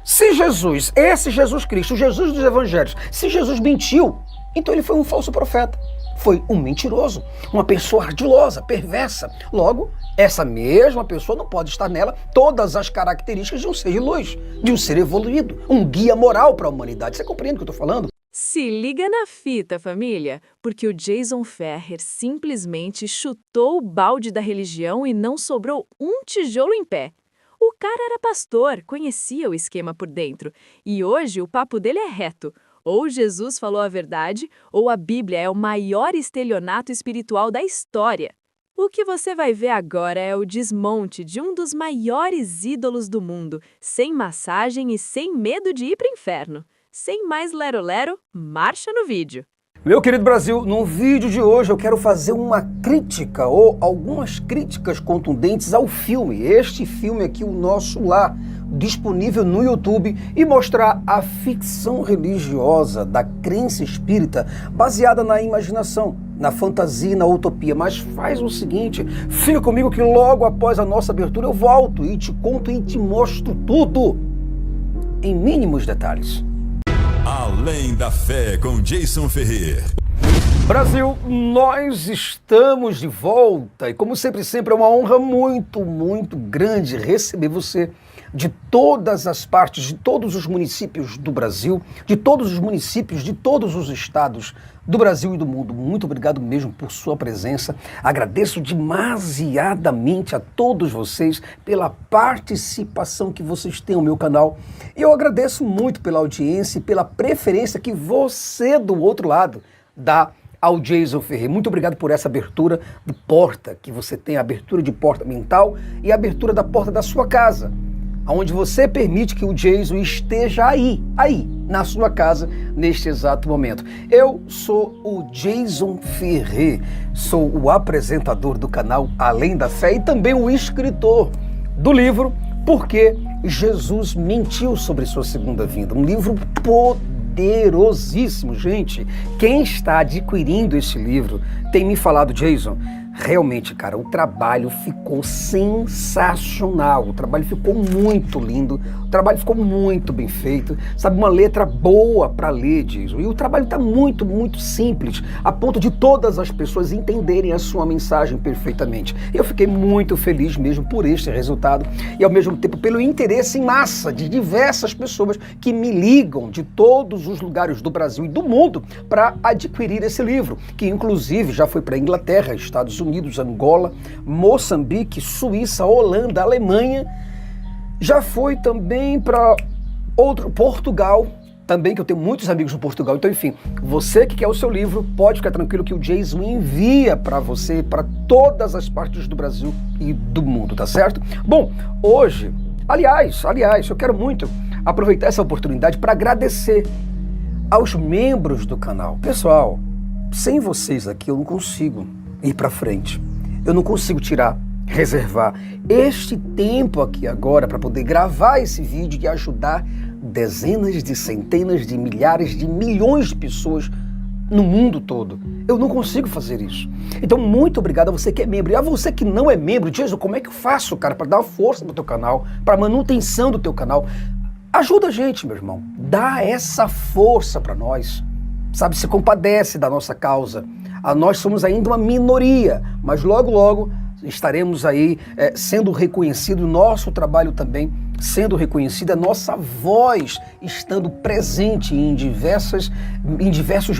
Se Jesus, esse Jesus Cristo, o Jesus dos evangelhos, se Jesus mentiu, então ele foi um falso profeta. Foi um mentiroso, uma pessoa ardilosa, perversa. Logo, essa mesma pessoa não pode estar nela todas as características de um ser de luz, de um ser evoluído, um guia moral para a humanidade. Você compreende o que eu estou falando? Se liga na fita, família, porque o Jason Ferrer simplesmente chutou o balde da religião e não sobrou um tijolo em pé. O cara era pastor, conhecia o esquema por dentro, e hoje o papo dele é reto. Ou Jesus falou a verdade, ou a Bíblia é o maior estelionato espiritual da história. O que você vai ver agora é o desmonte de um dos maiores ídolos do mundo, sem massagem e sem medo de ir para o inferno. Sem mais lero-lero, marcha no vídeo. Meu querido Brasil, no vídeo de hoje eu quero fazer uma crítica ou algumas críticas contundentes ao filme. Este filme aqui, O Nosso Lar, disponível no YouTube, e mostrar a ficção religiosa da crença espírita baseada na imaginação, na fantasia e na utopia. Mas faz o seguinte, fica comigo que logo após a nossa abertura eu volto e te conto e te mostro tudo em mínimos detalhes. Além da Fé, com Jason Ferrer. Brasil, nós estamos de volta e, como sempre, é uma honra muito grande receber você de todas as partes, de todos os municípios do Brasil, de todos os municípios, de todos os estados do Brasil e do mundo. Muito obrigado mesmo por sua presença. Agradeço demasiadamente a todos vocês pela participação que vocês têm no meu canal. E eu agradeço muito pela audiência e pela preferência que você do outro lado dá ao Jason Ferrer. Muito obrigado por essa abertura de porta que você tem, a abertura de porta mental e a abertura da porta da sua casa, onde você permite que o Jason esteja aí, na sua casa, neste exato momento. Eu sou o Jason Ferrer, sou o apresentador do canal Além da Fé e também o escritor do livro Por que Jesus Mentiu sobre Sua Segunda Vinda, um livro poderosíssimo, gente. Quem está adquirindo esse livro tem me falado, Jason, realmente, cara, o trabalho ficou sensacional, o trabalho ficou muito lindo, o trabalho ficou muito bem feito, sabe, uma letra boa para ler, Jason, e o trabalho está muito simples, a ponto de todas as pessoas entenderem a sua mensagem perfeitamente. Eu fiquei muito feliz mesmo por este resultado e, ao mesmo tempo, pelo interesse em massa de diversas pessoas que me ligam de todos os lugares do Brasil e do mundo para adquirir esse livro, que inclusive já foi para Inglaterra, Estados Unidos, Angola, Moçambique, Suíça, Holanda, Alemanha, já foi também para Portugal, também, que eu tenho muitos amigos no Portugal. Então, enfim, você que quer o seu livro, pode ficar tranquilo que o Jason envia para você, para todas as partes do Brasil e do mundo, tá certo? Bom, hoje, aliás, eu quero muito aproveitar essa oportunidade para agradecer aos membros do canal. Pessoal, sem vocês aqui eu não consigo ir para frente. Eu não consigo reservar este tempo aqui agora para poder gravar esse vídeo e ajudar dezenas de centenas de milhares de milhões de pessoas no mundo todo. Eu não consigo fazer isso. Então, muito obrigado a você que é membro. E a você que não é membro, Jesus, como é que eu faço, cara, para dar força pro teu canal, para manutenção do teu canal? Ajuda a gente, meu irmão. Dá essa força para nós. Sabe, se compadece da nossa causa. Nós somos ainda uma minoria, mas logo estaremos aí sendo reconhecido, nosso trabalho também sendo reconhecido, a nossa voz estando presente em diversos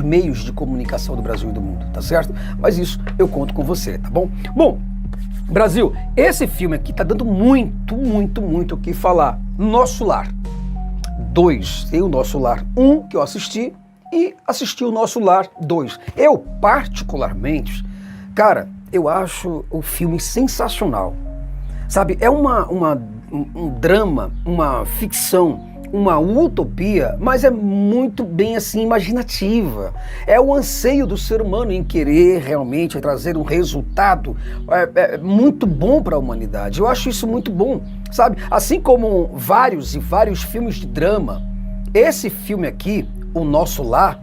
meios de comunicação do Brasil e do mundo, tá certo? Mas isso eu conto com você, tá bom? Bom, Brasil, esse filme aqui tá dando muito o que falar. Nosso Lar 2, tem o Nosso Lar 1 que eu assisti, e assisti o Nosso Lar 2. Eu, particularmente, cara, eu acho o filme sensacional. Sabe, é um drama, uma ficção, uma utopia, mas é muito bem assim imaginativa. É o anseio do ser humano em querer realmente trazer um resultado muito bom para a humanidade. Eu acho isso muito bom, sabe? Assim como vários filmes de drama, esse filme aqui, O Nosso Lar,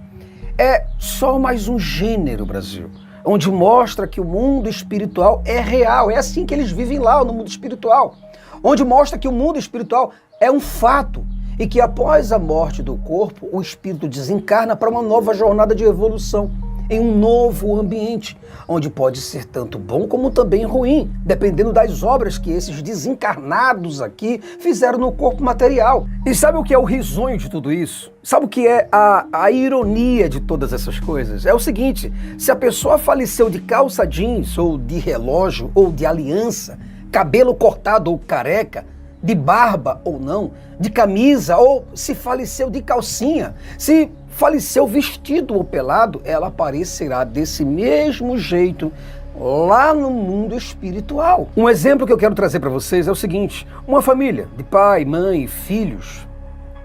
é só mais um gênero, Brasil, onde mostra que o mundo espiritual é real. É assim que eles vivem lá no mundo espiritual, onde mostra que o mundo espiritual é um fato e que após a morte do corpo, o espírito desencarna para uma nova jornada de evolução, em um novo ambiente, onde pode ser tanto bom como também ruim, dependendo das obras que esses desencarnados aqui fizeram no corpo material. E sabe o que é o risonho de tudo isso? Sabe o que é a ironia de todas essas coisas? É o seguinte, se a pessoa faleceu de calça jeans, ou de relógio, ou de aliança, cabelo cortado ou careca, de barba ou não, de camisa, ou se faleceu de calcinha, se faleceu vestido ou pelado, ela aparecerá desse mesmo jeito lá no mundo espiritual. Um exemplo que eu quero trazer para vocês é o seguinte: uma família de pai, mãe e filhos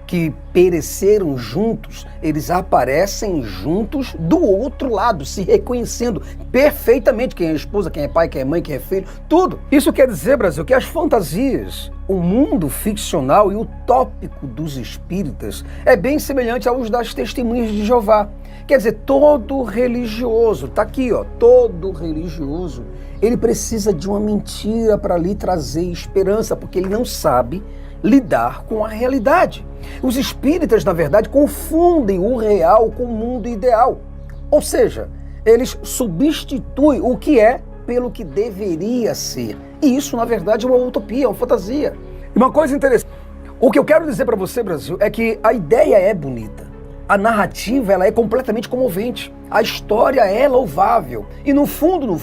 que pereceram juntos, eles aparecem juntos do outro lado, se reconhecendo perfeitamente quem é esposa, quem é pai, quem é mãe, quem é filho, tudo. Isso quer dizer, Brasil, que as fantasias, o mundo ficcional e o tópico dos espíritas é bem semelhante aos das testemunhas de Jeová. Quer dizer, todo religioso, tá aqui, ó, todo religioso, ele precisa de uma mentira para lhe trazer esperança, porque ele não sabe lidar com a realidade. Os espíritas, na verdade, confundem o real com o mundo ideal. Ou seja, eles substituem o que é pelo que deveria ser. E isso, na verdade, é uma utopia, é uma fantasia. E uma coisa interessante, o que eu quero dizer para você, Brasil, é que a ideia é bonita. A narrativa, ela é completamente comovente. A história é louvável. E no fundo,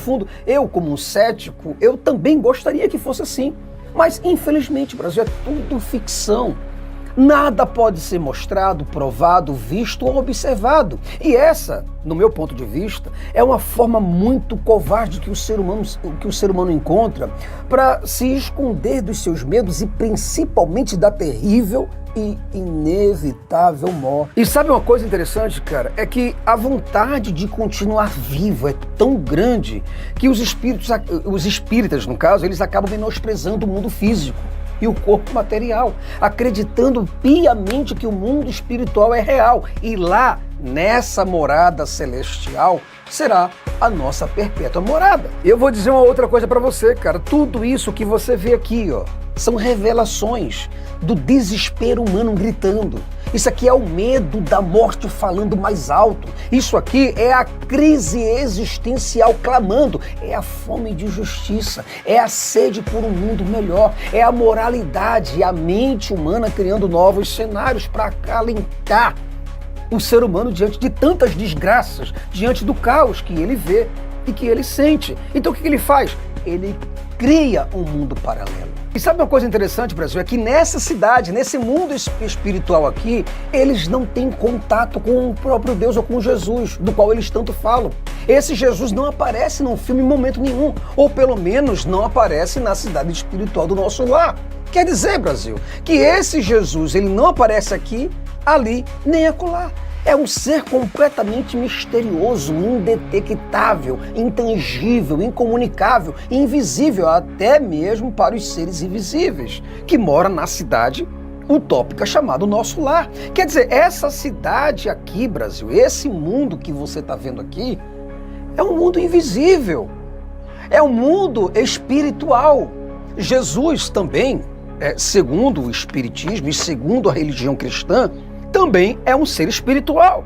eu como um cético, eu também gostaria que fosse assim. Mas, infelizmente, Brasil, é tudo ficção. Nada pode ser mostrado, provado, visto ou observado. E essa, no meu ponto de vista, é uma forma muito covarde que o ser humano encontra para se esconder dos seus medos e principalmente da terrível e inevitável morte. E sabe uma coisa interessante, cara? É que a vontade de continuar vivo é tão grande que os espíritas, no caso, eles acabam menosprezando o mundo físico e o corpo material, acreditando piamente que o mundo espiritual é real e lá, nessa morada celestial, será a nossa perpétua morada. Eu vou dizer uma outra coisa para você, cara. Tudo isso que você vê aqui, ó, são revelações do desespero humano gritando. Isso aqui é o medo da morte falando mais alto. Isso aqui é a crise existencial clamando. É a fome de justiça. É a sede por um mundo melhor. É a moralidade e a mente humana criando novos cenários para acalentar o ser humano diante de tantas desgraças, diante do caos que ele vê e que ele sente. Então o que ele faz? Ele cria um mundo paralelo. E sabe uma coisa interessante, Brasil? É que nessa cidade, nesse mundo espiritual aqui, eles não têm contato com o próprio Deus ou com Jesus, do qual eles tanto falam. Esse Jesus não aparece num filme em momento nenhum, ou pelo menos não aparece na cidade espiritual do nosso lar. Quer dizer, Brasil, que esse Jesus, ele não aparece aqui, ali, nem acolá. É um ser completamente misterioso, indetectável, intangível, incomunicável, invisível até mesmo para os seres invisíveis, que mora na cidade utópica chamada Nosso Lar. Quer dizer, essa cidade aqui, Brasil, esse mundo que você está vendo aqui, é um mundo invisível, é um mundo espiritual. Jesus também, segundo o Espiritismo e segundo a religião cristã, também é um ser espiritual.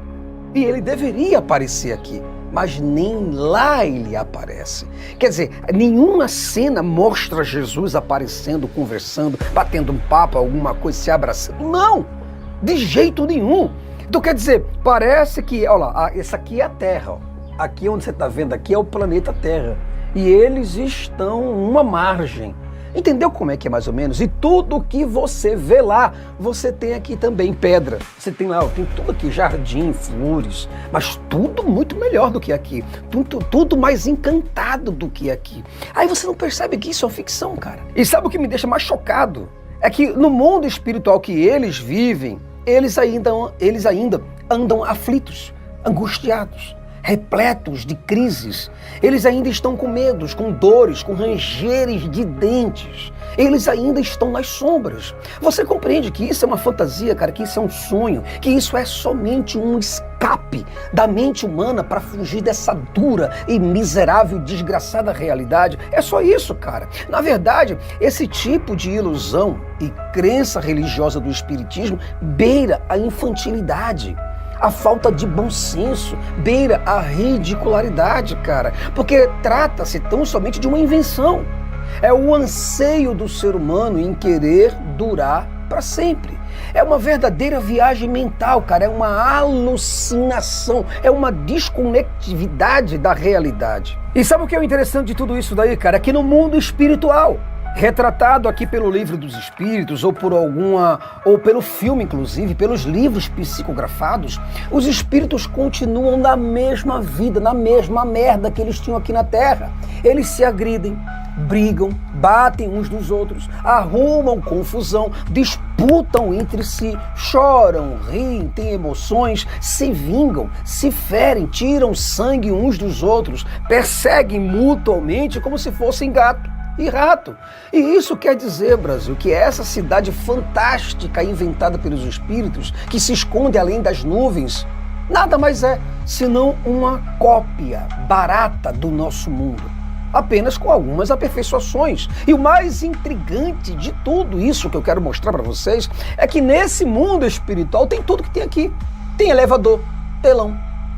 E ele deveria aparecer aqui, mas nem lá ele aparece. Quer dizer, nenhuma cena mostra Jesus aparecendo, conversando, batendo um papo, alguma coisa, se abraçando. Não! De jeito nenhum! Então quer dizer, parece que, olha lá, essa aqui é a Terra. Ó. Aqui onde você está vendo, aqui é o planeta Terra. E eles estão numa margem. Entendeu como é que é mais ou menos? E tudo que você vê lá, você tem aqui também pedra. Você tem lá, tem tudo aqui, jardim, flores, mas tudo muito melhor do que aqui. Tudo mais encantado do que aqui. Aí você não percebe que isso é ficção, cara. E sabe o que me deixa mais chocado? É que no mundo espiritual que eles vivem, eles ainda andam aflitos, angustiados, repletos de crises. Eles ainda estão com medos, com dores, com rangeres de dentes. Eles ainda estão nas sombras. Você compreende que isso é uma fantasia, cara, que isso é um sonho, que isso é somente um escape da mente humana para fugir dessa dura e miserável e desgraçada realidade? É só isso, cara. Na verdade, esse tipo de ilusão e crença religiosa do espiritismo beira a infantilidade. A falta de bom senso, beira a ridicularidade, cara, porque trata-se tão somente de uma invenção. É o anseio do ser humano em querer durar para sempre. É uma verdadeira viagem mental, cara, é uma alucinação, é uma desconectividade da realidade. E sabe o que é o interessante de tudo isso daí, cara? É que no mundo espiritual, retratado aqui pelo Livro dos Espíritos ou pelo filme, inclusive, pelos livros psicografados, os espíritos continuam na mesma vida, na mesma merda que eles tinham aqui na Terra. Eles se agridem, brigam, batem uns nos outros, arrumam confusão, disputam entre si, choram, riem, têm emoções, se vingam, se ferem, tiram sangue uns dos outros, perseguem mutuamente como se fossem gato e rato. E isso quer dizer, Brasil, que essa cidade fantástica inventada pelos espíritos, que se esconde além das nuvens, nada mais é senão uma cópia barata do nosso mundo, apenas com algumas aperfeiçoações. E o mais intrigante de tudo isso que eu quero mostrar para vocês é que nesse mundo espiritual tem tudo que tem aqui. Tem elevador, telão,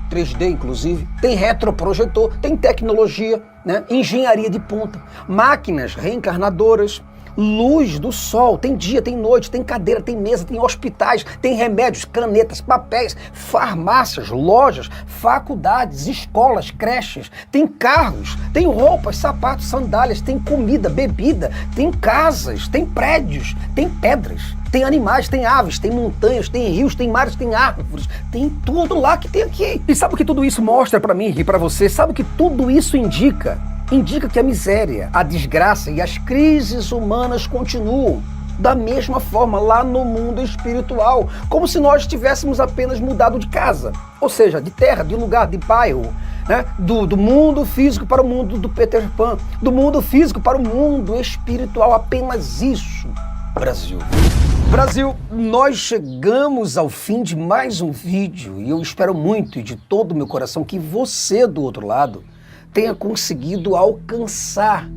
3D inclusive, tem retroprojetor, tem tecnologia, né? Engenharia de ponta, máquinas reencarnadoras, luz do sol, tem dia, tem noite, tem cadeira, tem mesa, tem hospitais, tem remédios, canetas, papéis, farmácias, lojas, faculdades, escolas, creches, tem carros, tem roupas, sapatos, sandálias, tem comida, bebida, tem casas, tem prédios, tem pedras, tem animais, tem aves, tem montanhas, tem rios, tem mares, tem árvores, tem tudo lá que tem aqui. E sabe o que tudo isso mostra para mim e para você? Sabe o que tudo isso indica? Indica que a miséria, a desgraça e as crises humanas continuam da mesma forma lá no mundo espiritual, como se nós tivéssemos apenas mudado de casa, ou seja, de terra, de lugar, de bairro, né? Do mundo físico para o mundo do Peter Pan, do mundo físico para o mundo espiritual, apenas isso, Brasil. Brasil, nós chegamos ao fim de mais um vídeo e eu espero muito e de todo o meu coração que você do outro lado tenha conseguido alcançar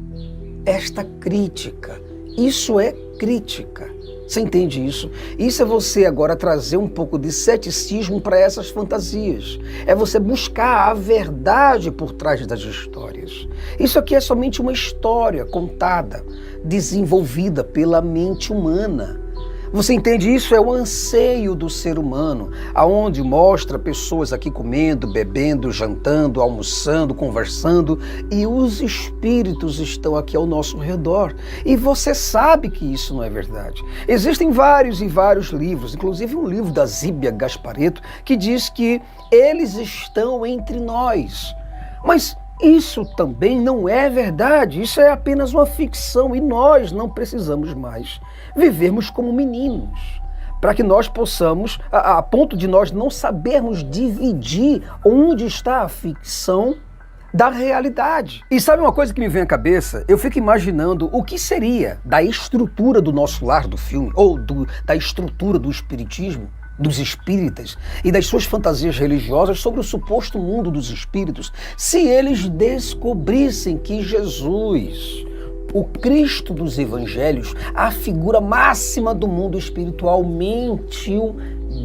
esta crítica. Isso é crítica. Você entende isso? Isso é você agora trazer um pouco de ceticismo para essas fantasias. É você buscar a verdade por trás das histórias. Isso aqui é somente uma história contada, desenvolvida pela mente humana. Você entende? Isso é o anseio do ser humano, aonde mostra pessoas aqui comendo, bebendo, jantando, almoçando, conversando, e os espíritos estão aqui ao nosso redor. E você sabe que isso não é verdade. Existem vários e vários livros, inclusive um livro da Zíbia Gasparetto, que diz que eles estão entre nós. Mas isso também não é verdade, isso é apenas uma ficção e nós não precisamos mais vivermos como meninos, para que nós possamos, a ponto de nós não sabermos dividir onde está a ficção da realidade. E sabe uma coisa que me vem à cabeça? Eu fico imaginando o que seria da estrutura do nosso lar do filme, ou da estrutura do espiritismo, dos espíritas e das suas fantasias religiosas sobre o suposto mundo dos espíritos, se eles descobrissem que Jesus, o Cristo dos Evangelhos, a figura máxima do mundo espiritual, mentiu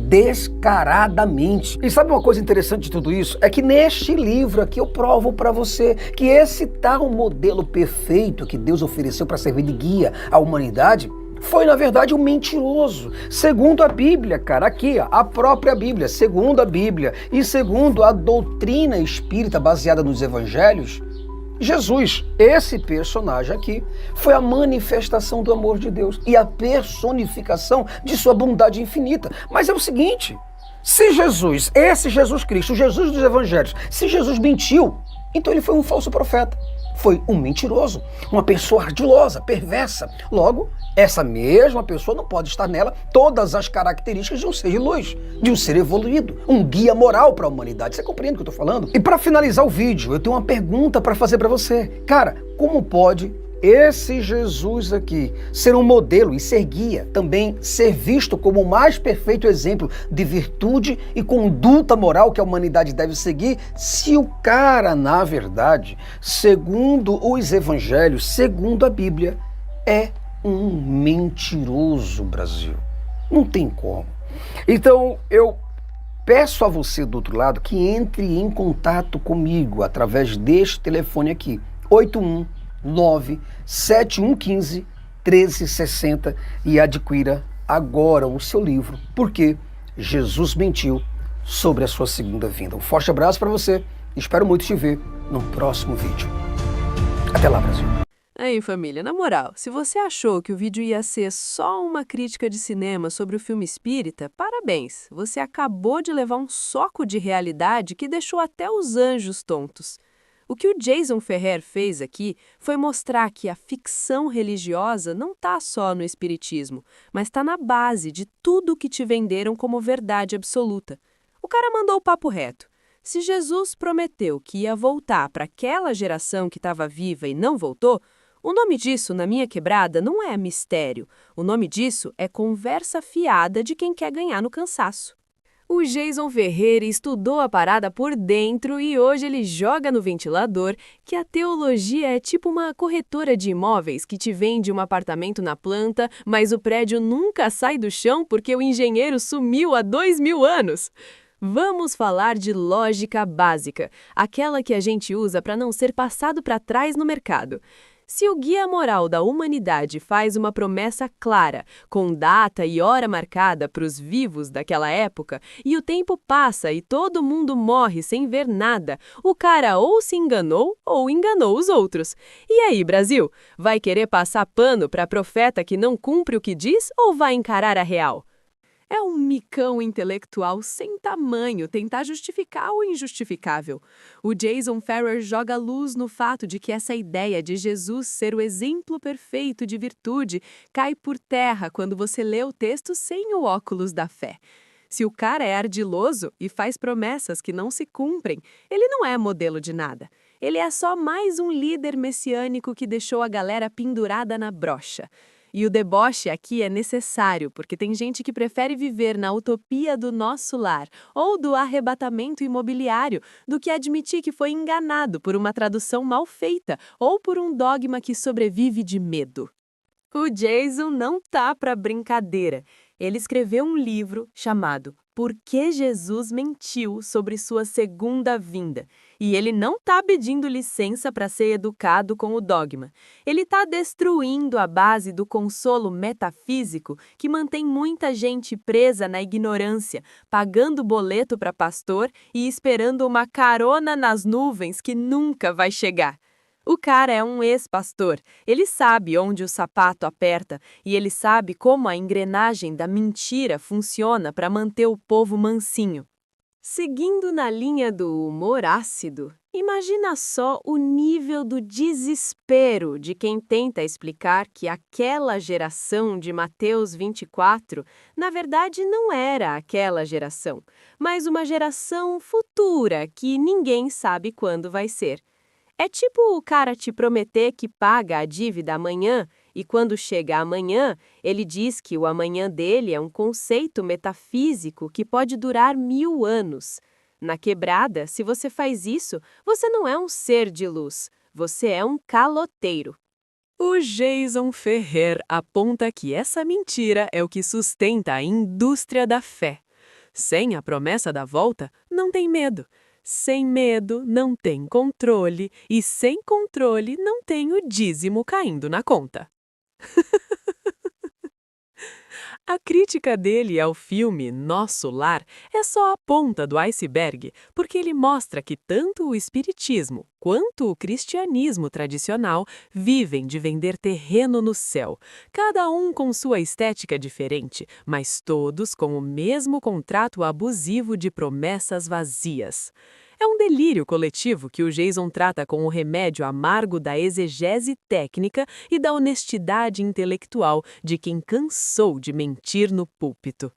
descaradamente. E sabe uma coisa interessante de tudo isso? É que neste livro aqui eu provo para você que esse tal modelo perfeito que Deus ofereceu para servir de guia à humanidade foi, na verdade, um mentiroso. Segundo a Bíblia, cara, aqui, ó, a própria Bíblia, segundo a Bíblia e segundo a doutrina espírita baseada nos evangelhos, Jesus, esse personagem aqui, foi a manifestação do amor de Deus e a personificação de sua bondade infinita. Mas é o seguinte, se Jesus, esse Jesus Cristo, o Jesus dos evangelhos, se Jesus mentiu, então ele foi um falso profeta. foi um mentiroso, uma pessoa ardilosa, perversa. Logo, essa mesma pessoa não pode estar nela todas as características de um ser de luz, de um ser evoluído, um guia moral para a humanidade. Você compreende o que eu estou falando? E para finalizar o vídeo, eu tenho uma pergunta para fazer para você. Cara, como pode esse Jesus aqui ser um modelo e ser guia, também ser visto como o mais perfeito exemplo de virtude e conduta moral que a humanidade deve seguir, se o cara, na verdade, segundo os evangelhos, segundo a Bíblia, é um mentiroso, Brasil? Não tem como. Então, eu peço a você do outro lado que entre em contato comigo através deste telefone aqui, 819-7115-1360, e adquira agora o seu livro, Porque Jesus Mentiu sobre a Sua Segunda Vinda. Um forte abraço para você, espero muito te ver no próximo vídeo. Até lá, Brasil. Aí, família, na moral, se você achou que o vídeo ia ser só uma crítica de cinema sobre o filme Espírita, parabéns, você acabou de levar um soco de realidade que deixou até os anjos tontos. O que o Jason Ferrer fez aqui foi mostrar que a ficção religiosa não está só no espiritismo, mas está na base de tudo que te venderam como verdade absoluta. O cara mandou o papo reto. Se Jesus prometeu que ia voltar para aquela geração que estava viva e não voltou, o nome disso, na minha quebrada, não é mistério. O nome disso é conversa fiada de quem quer ganhar no cansaço. O Jason Ferrer estudou a parada por dentro e hoje ele joga no ventilador que a teologia é tipo uma corretora de imóveis que te vende um apartamento na planta, mas o prédio nunca sai do chão porque o engenheiro sumiu há 2000 anos. Vamos falar de lógica básica, aquela que a gente usa para não ser passado para trás no mercado. Se o guia moral da humanidade faz uma promessa clara, com data e hora marcada para os vivos daquela época, e o tempo passa e todo mundo morre sem ver nada, o cara ou se enganou ou enganou os outros. E aí, Brasil? Vai querer passar pano para profeta que não cumpre o que diz ou vai encarar a real? É um micão intelectual sem tamanho tentar justificar o injustificável. O Jason Ferrer joga luz no fato de que essa ideia de Jesus ser o exemplo perfeito de virtude cai por terra quando você lê o texto sem o óculos da fé. Se o cara é ardiloso e faz promessas que não se cumprem, ele não é modelo de nada. Ele é só mais um líder messiânico que deixou a galera pendurada na brocha. E o deboche aqui é necessário, porque tem gente que prefere viver na utopia do nosso lar ou do arrebatamento imobiliário do que admitir que foi enganado por uma tradução mal feita ou por um dogma que sobrevive de medo. O Jason não tá para brincadeira. Ele escreveu um livro chamado Por que Jesus Mentiu sobre Sua Segunda Vinda. E ele não está pedindo licença para ser educado com o dogma. Ele está destruindo a base do consolo metafísico que mantém muita gente presa na ignorância, pagando boleto para pastor e esperando uma carona nas nuvens que nunca vai chegar. O cara é um ex-pastor, ele sabe onde o sapato aperta e ele sabe como a engrenagem da mentira funciona para manter o povo mansinho. Seguindo na linha do humor ácido, imagina só o nível do desespero de quem tenta explicar que aquela geração de Mateus 24, na verdade não era aquela geração, mas uma geração futura que ninguém sabe quando vai ser. É tipo o cara te prometer que paga a dívida amanhã e quando chega amanhã, ele diz que o amanhã dele é um conceito metafísico que pode durar 1000 anos. Na quebrada, se você faz isso, você não é um ser de luz, você é um caloteiro. O Jason Ferrer aponta que essa mentira é o que sustenta a indústria da fé. Sem a promessa da volta, não tem medo. Sem medo, não tem controle, e sem controle, não tem o dízimo caindo na conta. A crítica dele ao filme Nosso Lar é só a ponta do iceberg, porque ele mostra que tanto o espiritismo quanto o cristianismo tradicional vivem de vender terreno no céu, cada um com sua estética diferente, mas todos com o mesmo contrato abusivo de promessas vazias. É um delírio coletivo que o Jason trata com o remédio amargo da exegese técnica e da honestidade intelectual de quem cansou de mentir no púlpito.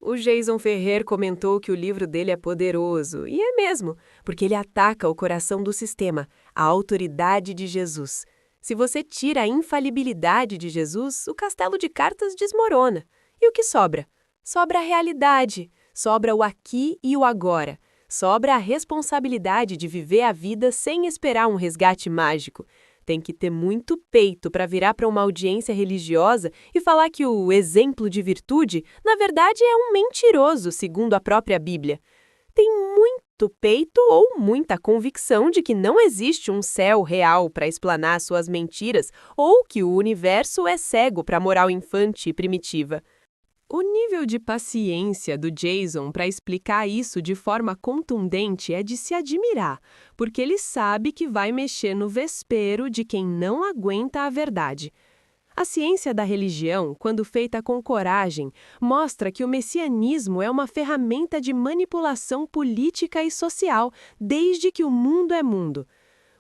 O Jason Ferrer comentou que o livro dele é poderoso, e é mesmo, porque ele ataca o coração do sistema, a autoridade de Jesus. Se você tira a infalibilidade de Jesus, o castelo de cartas desmorona. E o que sobra? Sobra a realidade, sobra o aqui e o agora, sobra a responsabilidade de viver a vida sem esperar um resgate mágico. Tem que ter muito peito para virar para uma audiência religiosa e falar que o exemplo de virtude, na verdade, é um mentiroso, segundo a própria Bíblia. Tem muito peito ou muita convicção de que não existe um céu real para explanar suas mentiras ou que o universo é cego para a moral infante e primitiva. O nível de paciência do Jason para explicar isso de forma contundente é de se admirar, porque ele sabe que vai mexer no vespeiro de quem não aguenta a verdade. A ciência da religião, quando feita com coragem, mostra que o messianismo é uma ferramenta de manipulação política e social, desde que o mundo é mundo.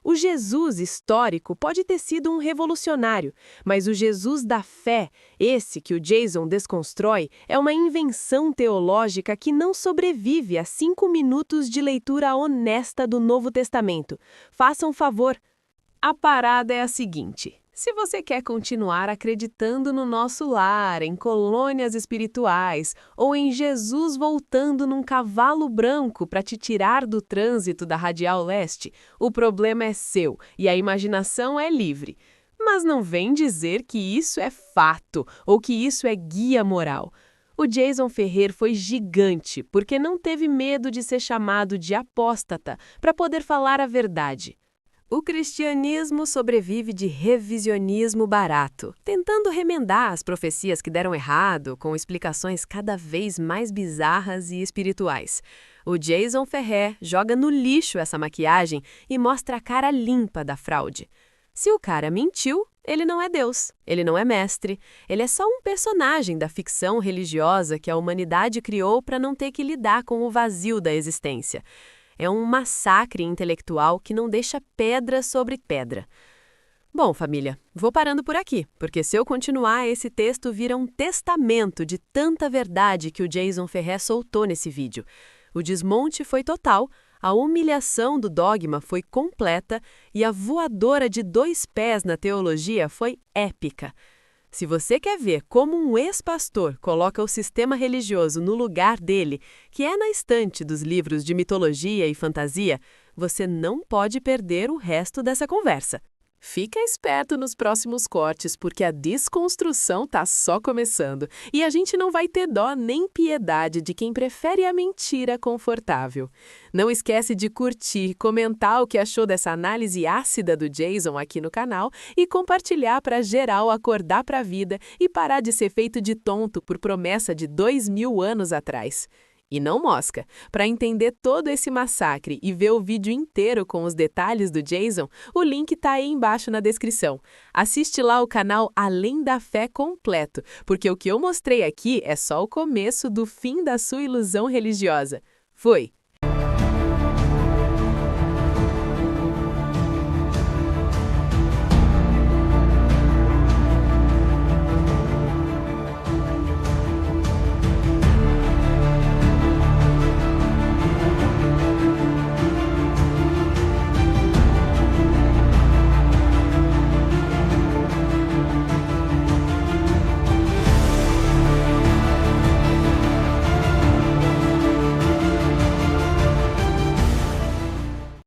O Jesus histórico pode ter sido um revolucionário, mas o Jesus da fé, esse que o Jason desconstrói, é uma invenção teológica que não sobrevive a 5 minutos de leitura honesta do Novo Testamento. Faça um favor. A parada é a seguinte: se você quer continuar acreditando no nosso lar, em colônias espirituais, ou em Jesus voltando num cavalo branco para te tirar do trânsito da Radial Leste, o problema é seu e a imaginação é livre. Mas não vem dizer que isso é fato ou que isso é guia moral. O Jason Ferrer foi gigante porque não teve medo de ser chamado de apóstata para poder falar a verdade. O cristianismo sobrevive de revisionismo barato, tentando remendar as profecias que deram errado, com explicações cada vez mais bizarras e espirituais. O Jason Ferrer joga no lixo essa maquiagem e mostra a cara limpa da fraude. Se o cara mentiu, ele não é Deus, ele não é mestre, ele é só um personagem da ficção religiosa que a humanidade criou para não ter que lidar com o vazio da existência. É um massacre intelectual que não deixa pedra sobre pedra. Bom, família, vou parando por aqui, porque se eu continuar, esse texto vira um testamento de tanta verdade que o Jason Ferrer soltou nesse vídeo. O desmonte foi total, a humilhação do dogma foi completa e a voadora de 2 pés na teologia foi épica. Se você quer ver como um ex-pastor coloca o sistema religioso no lugar dele, que é na estante dos livros de mitologia e fantasia, você não pode perder o resto dessa conversa. Fica esperto nos próximos cortes, porque a desconstrução tá só começando e a gente não vai ter dó nem piedade de quem prefere a mentira confortável. Não esquece de curtir, comentar o que achou dessa análise ácida do Jason aqui no canal e compartilhar para geral acordar para a vida e parar de ser feito de tonto por promessa de 2000 anos atrás. E não mosca. Para entender todo esse massacre e ver o vídeo inteiro com os detalhes do Jason, o link tá aí embaixo na descrição. Assiste lá o canal Além da Fé completo, porque o que eu mostrei aqui é só o começo do fim da sua ilusão religiosa. Fui!